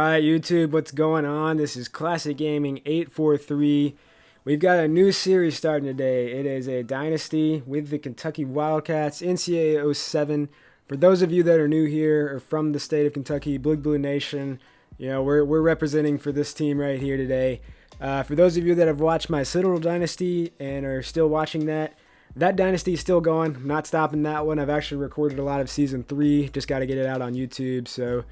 Alright, YouTube, what's going on? This is Classic Gaming 843. We've got a new series starting today. It is a Dynasty with the Kentucky Wildcats, NCAA 07. For those of you that are new here or from the state of Kentucky, Blue Nation, we're representing for this team right here today. For those of you that have watched my Citadel Dynasty and are still watching that Dynasty is still going. I'm not stopping that one. I've actually recorded a lot of Season 3. Just got to get it out on YouTube, so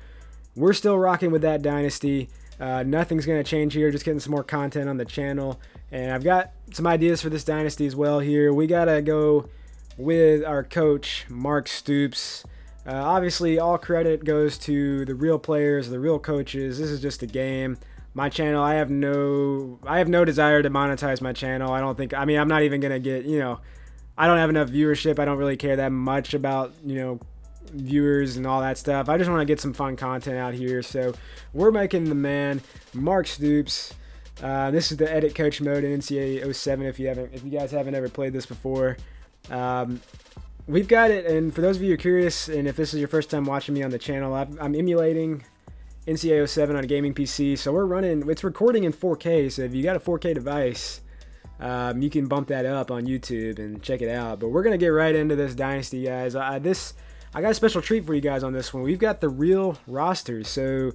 we're still rocking with that Dynasty. Nothing's going to change here. Just getting some more content on the channel. And I've got some ideas for this Dynasty as well here. We got to go with our coach, Mark Stoops. Obviously, all credit goes to the real players, the real coaches. This is just a game. My channel, I have no desire to monetize my channel. I'm not even going to get, I don't have enough viewership. I don't really care that much about, viewers and all that stuff. I just want to get some fun content out here. So we're making the man, Mark Stoops. This is the edit coach mode in NCAA 07 if you guys haven't ever played this before. We've got it, and for those of you who are curious, and if this is your first time watching me on the channel, I'm emulating NCAA 07 on a gaming PC. So it's recording in 4K, so if you got a 4K device, you can bump that up on YouTube and check it out. But we're going to get right into this Dynasty, guys. I got a special treat for you guys on this one. We've got the real rosters. So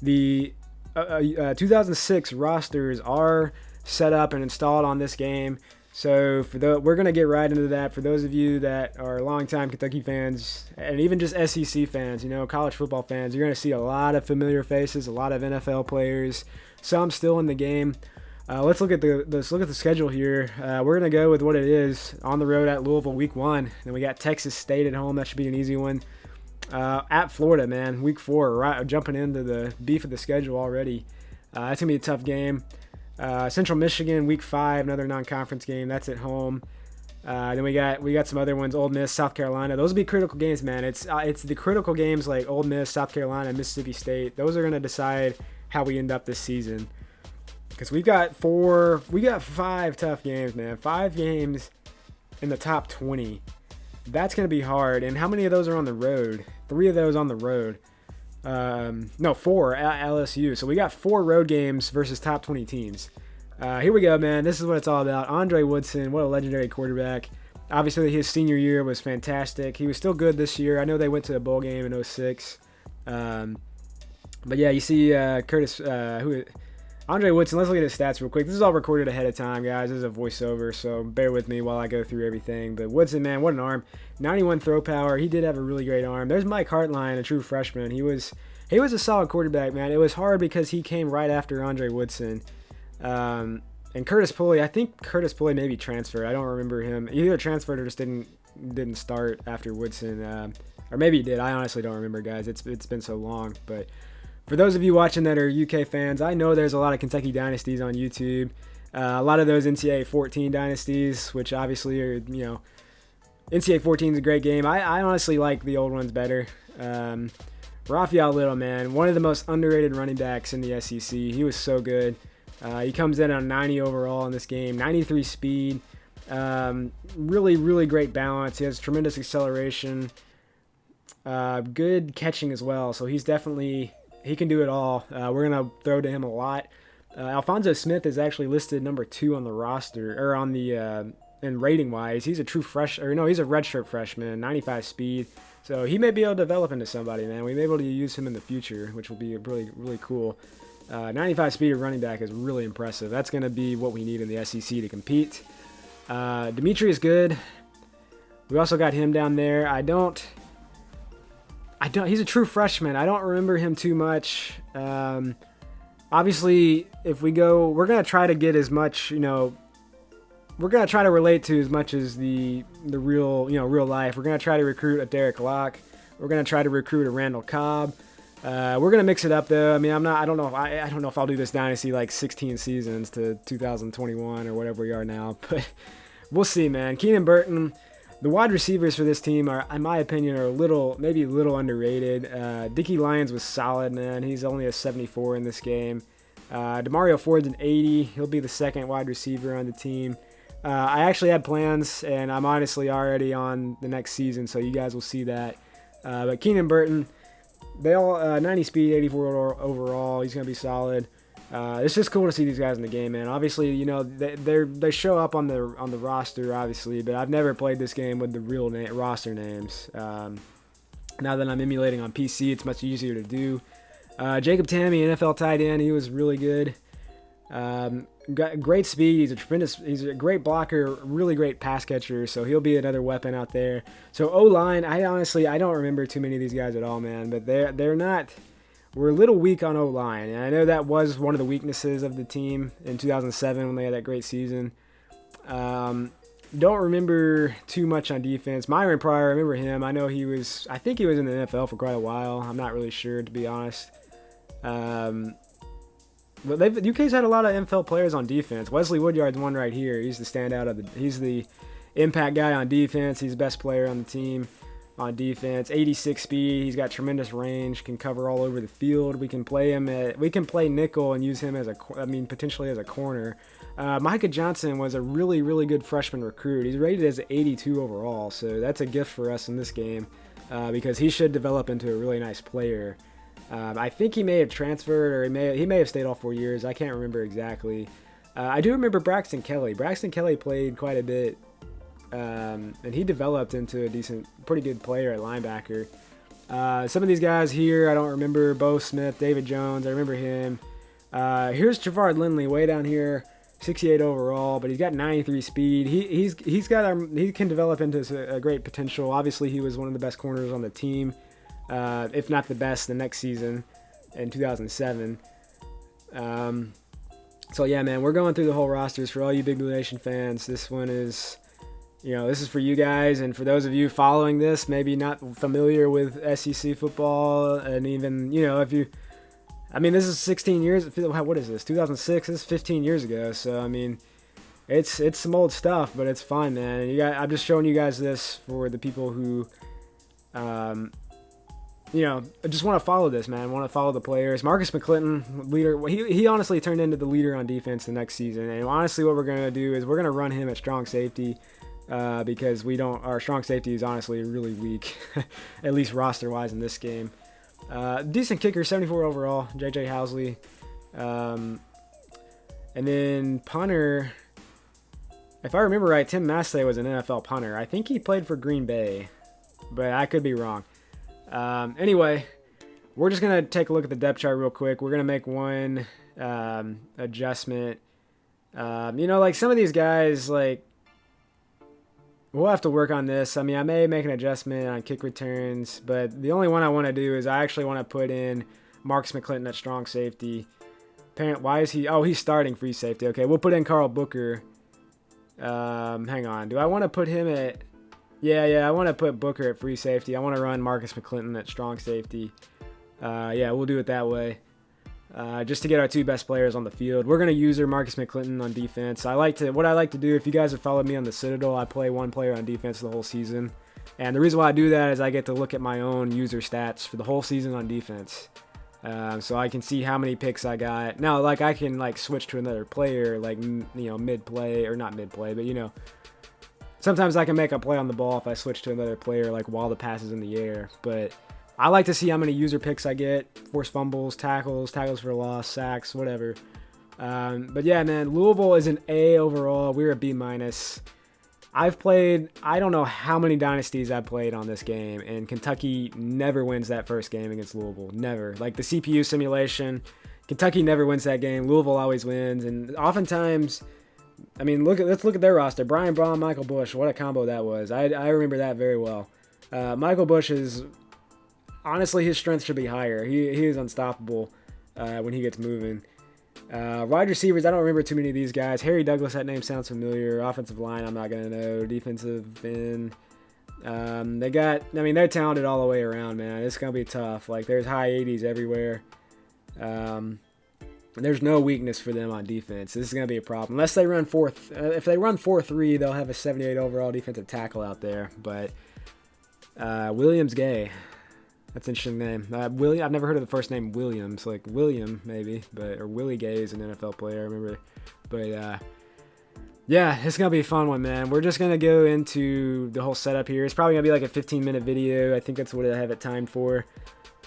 the 2006 rosters are set up and installed on this game. So we're going to get right into that. For those of you that are longtime Kentucky fans and even just SEC fans, college football fans, you're going to see a lot of familiar faces, a lot of NFL players, some still in the game. Let's look at the schedule here. We're gonna go with what it is on the road at Louisville week 1. Then we got Texas State at home. That should be an easy one. At Florida, man, week 4. Right, jumping into the beef of the schedule already. That's gonna be a tough game. Central Michigan week 5, another non-conference game. That's at home. Then we got some other ones. Ole Miss, South Carolina. Those will be critical games, man. It's the critical games like Ole Miss, South Carolina, Mississippi State. Those are gonna decide how we end up this season. Because we got 5 tough games, man. 5 games in the top 20. That's going to be hard. And how many of those are on the road? 3 of those on the road. 4 at LSU. So we got 4 road games versus top 20 teams. Here we go, man. This is what it's all about. Andre Woodson, what a legendary quarterback. Obviously, his senior year was fantastic. He was still good this year. I know they went to a bowl game in 06. But yeah, you see Andre Woodson, let's look at his stats real quick. This is all recorded ahead of time, guys. This is a voiceover, so bear with me while I go through everything. But Woodson, man, what an arm. 91 throw power. He did have a really great arm. There's Mike Hartline, a true freshman. He was a solid quarterback, man. It was hard because he came right after Andre Woodson. And Curtis Pulley, I think Curtis Pulley maybe transferred. I don't remember him. He either transferred or just didn't start after Woodson. Or maybe he did. I honestly don't remember, guys. It's been so long, but for those of you watching that are UK fans, I know there's a lot of Kentucky dynasties on YouTube. A lot of those NCAA 14 dynasties, which obviously are, NCAA 14 is a great game. I honestly like the old ones better. Raphael Little, man, one of the most underrated running backs in the SEC. He was so good. He comes in on 90 overall in this game, 93 speed. Really, really great balance. He has tremendous acceleration. Good catching as well. So he can do it all. We're going to throw to him a lot. Alphonso Smith is actually listed number 2 on the roster, or on the, in rating wise. He's a he's a redshirt freshman, 95 speed. So he may be able to develop into somebody, man. We may be able to use him in the future, which will be really, really cool. 95 speed of running back is really impressive. That's going to be what we need in the SEC to compete. Dimitri is good. We also got him down there. He's a true freshman. I don't remember him too much. Obviously, if we're going to try to get as much, we're going to try to relate to as much as the real life. We're going to try to recruit a Derek Locke. We're going to try to recruit a Randall Cobb. We're going to mix it up though. I mean, I don't know if I'll do this dynasty like 16 seasons to 2021 or whatever we are now, but we'll see, man. Keenan Burton. The wide receivers for this team are, in my opinion, maybe a little underrated. Dickie Lyons was solid, man. He's only a 74 in this game. Demario Ford's an 80. He'll be the second wide receiver on the team. I actually had plans, and I'm honestly already on the next season, so you guys will see that. But Keenan Burton, they all 90 speed, 84 overall. He's gonna be solid. It's just cool to see these guys in the game, man. Obviously, you know they show up on the roster, obviously, but I've never played this game with the real roster names. Now that I'm emulating on PC, it's much easier to do. Jacob Tamme, NFL tight end, he was really good. Got great speed. He's a great blocker, really great pass catcher. So he'll be another weapon out there. So O-line, I don't remember too many of these guys at all, man. But they're not. We're a little weak on O-line, and I know that was one of the weaknesses of the team in 2007 when they had that great season. Don't remember too much on defense. Myron Pryor, I remember him. I think he was in the NFL for quite a while. I'm not really sure, to be honest. But UK's had a lot of NFL players on defense. Wesley Woodyard's one right here. He's the standout he's the impact guy on defense. He's the best player on the team on defense. 86 speed. He's got tremendous range. Can cover all over the field. We can play nickel and use him potentially as a corner. Micah Johnson was a really, really good freshman recruit. He's rated as 82 overall, so that's a gift for us in this game because he should develop into a really nice player. I think he may have transferred, or he may have stayed all 4 years. I can't remember exactly. I do remember Braxton Kelly. Braxton Kelly played quite a bit, and he developed into a pretty good player at linebacker. Some of these guys here, I don't remember. Bo Smith, David Jones, I remember him. Here's Javard Lindley way down here, 68 overall, but he's got 93 speed. He can develop into a great potential. Obviously, he was one of the best corners on the team. If not the best, the next season in 2007. So yeah, man, we're going through the whole rosters for all you Big Blue Nation fans. This one is, this is for you guys, and for those of you following this, maybe not familiar with SEC football, and even, this is 16 years. What is this? 2006. This is 15 years ago. So it's some old stuff, but it's fun, man. I'm just showing you guys this for the people who, I just want to follow this, man. I want to follow the players. Marcus McClinton, leader. He honestly turned into the leader on defense the next season. And honestly, what we're going to do is we're going to run him at strong safety because our strong safety is honestly really weak, at least roster-wise in this game. Decent kicker, 74 overall, J.J. Housley. And then punter, if I remember right, Tim Massey was an NFL punter. I think he played for Green Bay, but I could be wrong. Anyway, we're just going to take a look at the depth chart real quick. We're going to make one adjustment. Some of these guys, we'll have to work on this. I may make an adjustment on kick returns, but the only one I want to do is I actually want to put in Marcus McClinton at strong safety. Why is he? Oh, he's starting free safety. Okay, we'll put in Carl Booker. Hang on. Do I want to put him at... Yeah, I want to put Booker at free safety. I want to run Marcus McClinton at strong safety. We'll do it that way. Just to get our two best players on the field. We're going to use Marcus McClinton on defense. What I like to do, if you guys have followed me on the Citadel, I play one player on defense the whole season. And the reason why I do that is I get to look at my own user stats for the whole season on defense. So I can see how many picks I got. Now, I can switch to another player, mid-play, or not mid-play, but sometimes I can make a play on the ball if I switch to another player, while the pass is in the air. But I like to see how many user picks I get, forced fumbles, tackles for a loss, sacks, whatever. But yeah, man, Louisville is an A overall. We're a B-. I've played, I don't know how many dynasties I've played on this game, and Kentucky never wins that first game against Louisville. Never. The CPU simulation, Kentucky never wins that game. Louisville always wins, and oftentimes... let's look at their roster. Brian Braun, Michael Bush. What a combo that was. I remember that very well. Michael Bush is... Honestly, his strength should be higher. He is unstoppable when he gets moving. Wide receivers, I don't remember too many of these guys. Harry Douglas, that name sounds familiar. Offensive line, I'm not going to know. Defensive end. They're talented all the way around, man. It's going to be tough. There's high 80s everywhere. There's no weakness for them on defense. This is going to be a problem. Unless they run if they run 4-3, they'll have a 78 overall defensive tackle out there. But Williams Gay, that's an interesting name. I've never heard of the first name Williams. William maybe, or Willie Gay is an NFL player. I remember. But it's going to be a fun one, man. We're just going to go into the whole setup here. It's probably going to be a 15-minute video. I think that's what I have it timed for.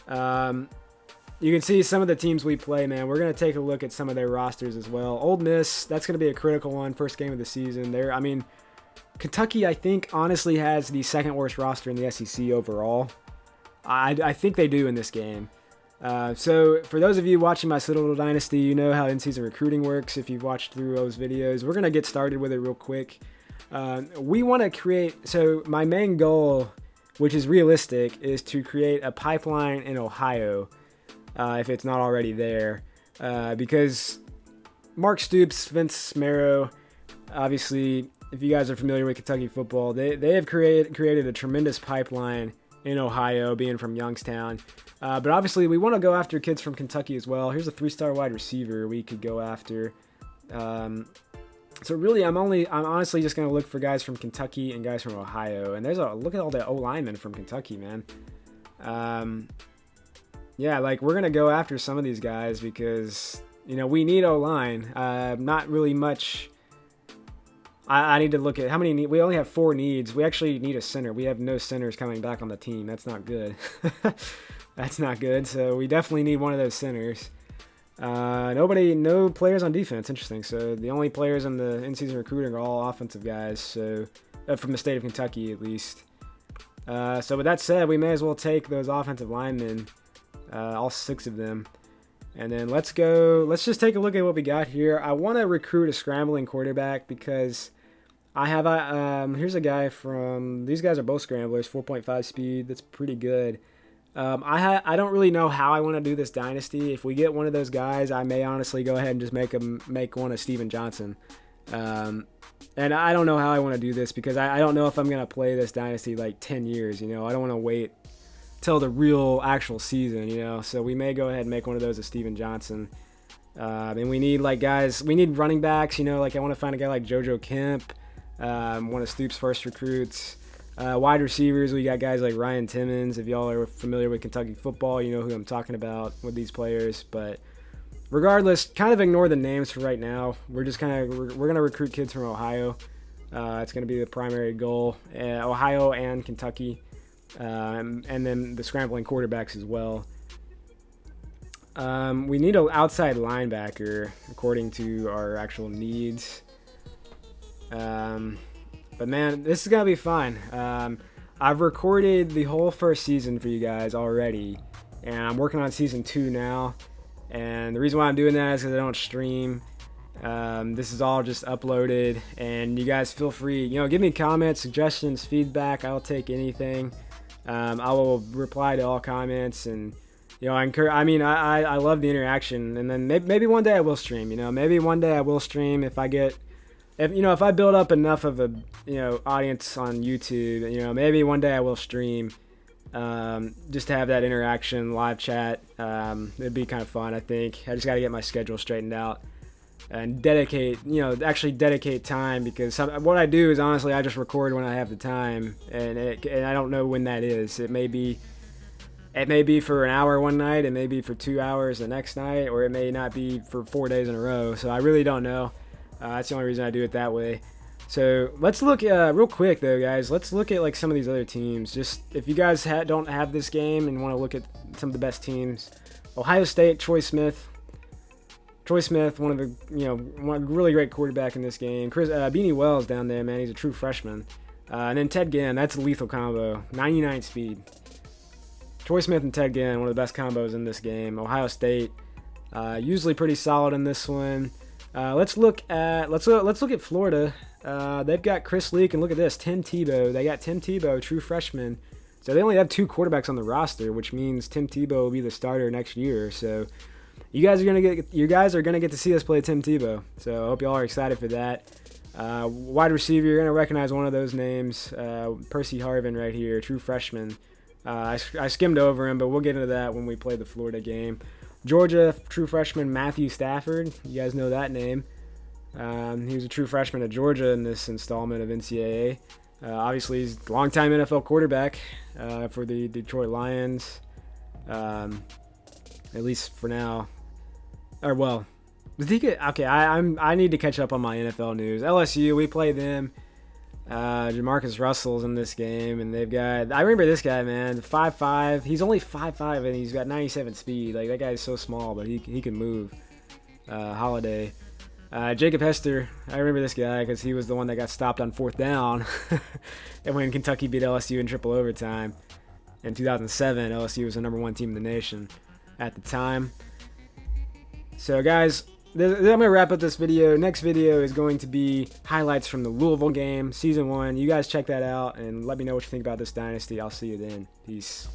You can see some of the teams we play, man. We're going to take a look at some of their rosters as well. Ole Miss, that's going to be a critical one. First game of the season. Kentucky, I think, honestly has the second worst roster in the SEC overall. I think they do in this game. So for those of you watching my Little Dynasty, you know how in-season recruiting works if you've watched through those videos. We're going to get started with it real quick. We want to create, so my main goal, which is realistic, is to create a pipeline in Ohio, if it's not already there. Because Mark Stoops, Vince Marrow, obviously, if you guys are familiar with Kentucky football, they have created a tremendous pipeline in Ohio, being from Youngstown. But obviously, we want to go after kids from Kentucky as well. Here's a 3-star wide receiver we could go after. So really, I'm honestly just going to look for guys from Kentucky and guys from Ohio. And look at all the O-linemen from Kentucky, man. Yeah, like we're going to go after some of these guys because, we need O-line. Not really much. I need to look at how many we only have 4 needs. We actually need a center. We have no centers coming back on the team. That's not good. That's not good. So we definitely need one of those centers. No players on defense. Interesting. So the only players in the in-season recruiting are all offensive guys. So from the state of Kentucky, at least. So with that said, we may as well take those offensive linemen, all 6 of them. And then let's just take a look at what we got here. I want to recruit a scrambling quarterback because I have here's a guy these guys are both scramblers, 4.5 speed. That's pretty good. I don't really know how I want to do this dynasty. If we get one of those guys, I may honestly go ahead and just make one of Steven Johnson. And I don't know how I want to do this because I don't know if I'm going to play this dynasty like 10 years. I don't want to wait till the real actual season, so we may go ahead and make one of those of Steven Johnson. And we need we need running backs, like I want to find a guy like JoJo Kemp, one of Stoops' first recruits. Wide receivers, we got guys like Ryan Timmons. If y'all are familiar with Kentucky football, you know who I'm talking about with these players. But regardless, kind of ignore the names for right now. We're going to recruit kids from Ohio. It's going to be the primary goal. Ohio and Kentucky. And then the scrambling quarterbacks as well. We need an outside linebacker according to our actual needs. But man, this is gonna be fun. I've recorded the whole first season for you guys already, and I'm working on season 2 now. And the reason why I'm doing that is because I don't stream. This is all just uploaded, and you guys feel free, give me comments, suggestions, feedback. I'll take anything. I will reply to all comments, and I love the interaction. And then maybe one day I will stream. Maybe one day I will stream if I build up enough of a audience on YouTube. Maybe one day I will stream, just to have that interaction, live chat. It'd be kind of fun. I think I just got to get my schedule straightened out and dedicate time, because what I do is honestly I just record when I have the time, and I don't know when that is. It may be for an hour one night, it may be for 2 hours the next night, or it may not be for 4 days in a row. So I really don't know. That's the only reason I do it that way. So let's look real quick though, guys. Let's look at some of these other teams. Just if you guys don't have this game and want to look at some of the best teams, Ohio State, Troy Smith, one of the one really great quarterback in this game. Beanie Wells down there, man, he's a true freshman. And then Ted Ginn, that's a lethal combo, 99 speed. Troy Smith and Ted Ginn, one of the best combos in this game. Ohio State, usually pretty solid in this one. Let's look at Florida. They've got Chris Leak, and look at this, Tim Tebow. They got Tim Tebow, true freshman. So they only have 2 quarterbacks on the roster, which means Tim Tebow will be the starter next year. So you guys are gonna get to see us play Tim Tebow. So I hope y'all are excited for that. Wide receiver, you're gonna recognize one of those names, Percy Harvin right here, true freshman. I skimmed over him, but we'll get into that when we play the Florida game. Georgia, true freshman Matthew Stafford. You guys know that name. He was a true freshman at Georgia in this installment of NCAA. Obviously, he's a longtime NFL quarterback for the Detroit Lions, at least for now. Or well, did he get? Okay, I need to catch up on my NFL news. LSU, we play them. Jamarcus Russell's in this game, and they've got. I remember this guy, man. 5'5". He's only 5'5", and he's got 97 speed. Like, that guy's so small, but he can move. Holiday. Jacob Hester. I remember this guy because he was the one that got stopped on 4th down, and when Kentucky beat LSU in triple overtime in 2007, LSU was the #1 team in the nation at the time. So, guys, I'm going to wrap up this video. Next video is going to be highlights from the Louisville game, Season 1. You guys check that out and let me know what you think about this dynasty. I'll see you then. Peace.